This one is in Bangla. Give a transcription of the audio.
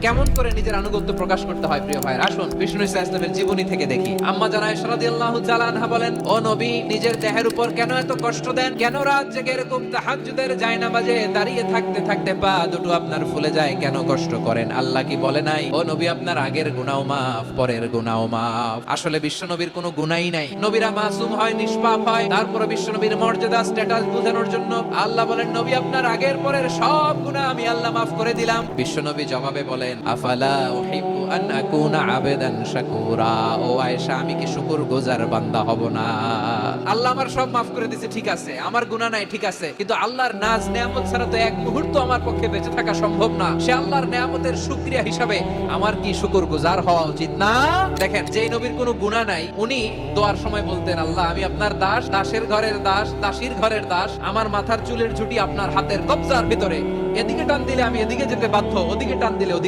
কেমন করে নিজের আনুগত্য প্রকাশ করতে হয় প্রিয় ভাই, আসুন বিষ্ণু ইসলামের জীবনী থেকে দেখি। আম্মা জানা আয়েশা রাদিয়াল্লাহু তাআলা আনহা বলেন, ও নবী, নিজের দেহের উপর কেন এত কষ্ট দেন? কেন রাত জেগে এরকম তাহাজ্জুদের জায়নামাজে দাঁড়িয়ে থাকতে থাকতে পা দুটো আপনার ফুলে যায়? কেন কষ্ট করেন? আল্লাহ কি বলে নাই, ও নবী, আপনার আগের গুনাহ মাফ, পরের গুনাহ মাফ? আসলে বিশ্ব নবীর কোনো গুনাহই নাই, নবীরা মাসুম হয়, নিষ্পাপ হয়। তারপরে বিশ্ব নবীর মর্যাদা স্ট্যাটাস বোঝানোর জন্য আল্লাহ বলেন, নবী, আপনার আগের পরের সব গুনাহ আমি আল্লাহ মাফ করে দিলাম। বিশ্ব নবী জবাবে বলেন, আফালা উহিব্বু আন আকুনা আবেদান শাকুরা। ও আয়েশা, আমি কি শুকরগুজার বান্দা হব না? আল্লাহ আমার সব মাফ করে দিয়েছে, ঠিক আছে, আমার গুনাহ নাই, ঠিক আছে, কিন্তু আল্লাহর নাজ নেয়ামত ছাড়া তো এক মুহূর্ত আমার পক্ষে বেঁচে থাকা সম্ভব না। সে আল্লাহর নেয়ামতের শুকরিয়া হিসাবে আমার কি শুকরগুজার হওয়া উচিত না? দেখেন, যে নবীর কোনো গুনাহ নাই, উনি দোয়ার সময় বলতেন, আল্লাহ, আমি আপনার দাস, দাসের ঘরের দাস, দাসীর ঘরের দাস, আমার মাথার চুলের ঝুঁটি আপনার হাতের কবজার ভিতরে, এদিকে টান দিলে আমি এদিকে যেতে বাধ্য, ওদিকে টান দিলে ওদিকে